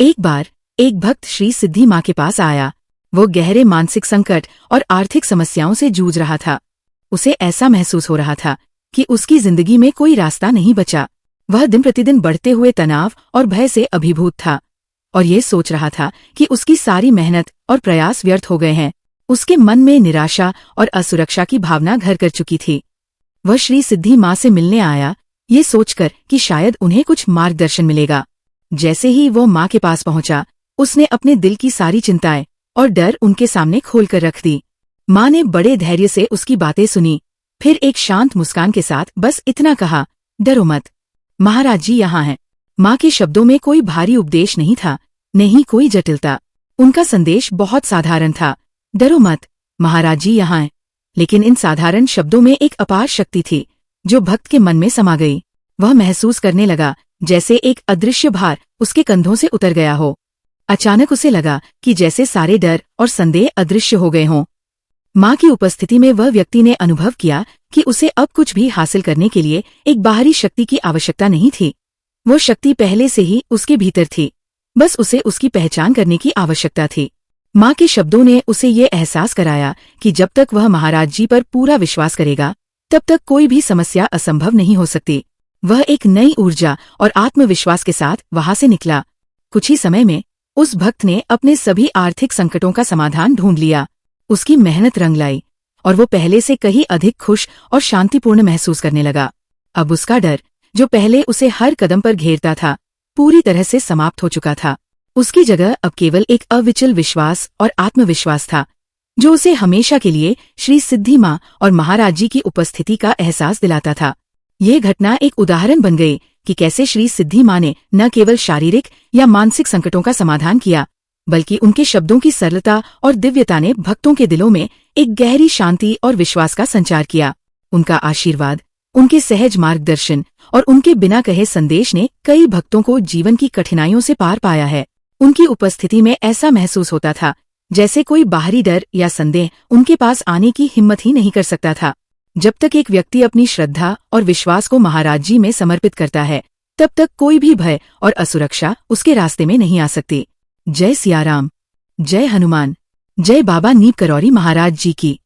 एक बार एक भक्त श्री सिद्धि माँ के पास आया। वो गहरे मानसिक संकट और आर्थिक समस्याओं से जूझ रहा था। उसे ऐसा महसूस हो रहा था कि उसकी जिंदगी में कोई रास्ता नहीं बचा। वह दिन प्रतिदिन बढ़ते हुए तनाव और भय से अभिभूत था और ये सोच रहा था कि उसकी सारी मेहनत और प्रयास व्यर्थ हो गए हैं। उसके मन में निराशा और असुरक्षा की भावना घर कर चुकी थी। वह श्री सिद्धि माँ से मिलने आया, ये सोचकर कि शायद उन्हें कुछ मार्गदर्शन मिलेगा। जैसे ही वो माँ के पास पहुंचा, उसने अपने दिल की सारी चिंताएं और डर उनके सामने खोलकर रख दी। माँ ने बड़े धैर्य से उसकी बातें सुनी, फिर एक शांत मुस्कान के साथ बस इतना कहा, डरो मत, महाराज जी यहाँ हैं। माँ के शब्दों में कोई भारी उपदेश नहीं था, नहीं कोई जटिलता। उनका संदेश बहुत साधारण था, डरो मत, महाराज जी यहाँ हैं। लेकिन इन साधारण शब्दों में एक अपार शक्ति थी जो भक्त के मन में समा गई। वह महसूस करने लगा जैसे एक अदृश्य भार उसके कंधों से उतर गया हो। अचानक उसे लगा कि जैसे सारे डर और संदेह अदृश्य हो गए हों। माँ की उपस्थिति में वह व्यक्ति ने अनुभव किया कि उसे अब कुछ भी हासिल करने के लिए एक बाहरी शक्ति की आवश्यकता नहीं थी। वो शक्ति पहले से ही उसके भीतर थी, बस उसे उसकी पहचान करने की आवश्यकता थी। माँ के शब्दों ने उसे ये एहसास कराया कि जब तक वह महाराज जी पर पूरा विश्वास करेगा, तब तक कोई भी समस्या असंभव नहीं हो सकती। वह एक नई ऊर्जा और आत्मविश्वास के साथ वहां से निकला। कुछ ही समय में उस भक्त ने अपने सभी आर्थिक संकटों का समाधान ढूंढ लिया। उसकी मेहनत रंग लाई और वो पहले से कहीं अधिक खुश और शांतिपूर्ण महसूस करने लगा। अब उसका डर, जो पहले उसे हर कदम पर घेरता था, पूरी तरह से समाप्त हो चुका था। उसकी जगह अब केवल एक अविचल विश्वास और आत्मविश्वास था, जो उसे हमेशा के लिए श्री सिद्धि माँ और महाराज जी की उपस्थिति का एहसास दिलाता था। ये घटना एक उदाहरण बन गई कि कैसे श्री सिद्धि माँ ने न केवल शारीरिक या मानसिक संकटों का समाधान किया, बल्कि उनके शब्दों की सरलता और दिव्यता ने भक्तों के दिलों में एक गहरी शांति और विश्वास का संचार किया। उनका आशीर्वाद, उनके सहज मार्गदर्शन और उनके बिना कहे संदेश ने कई भक्तों को जीवन की कठिनाइयों से पार पाया है। उनकी उपस्थिति में ऐसा महसूस होता था जैसे कोई बाहरी डर या संदेह उनके पास आने की हिम्मत ही नहीं कर सकता था। जब तक एक व्यक्ति अपनी श्रद्धा और विश्वास को महाराज जी में समर्पित करता है, तब तक कोई भी भय और असुरक्षा उसके रास्ते में नहीं आ सकती। जय सिया राम, जय हनुमान, जय बाबा नीम करौरी महाराज जी की।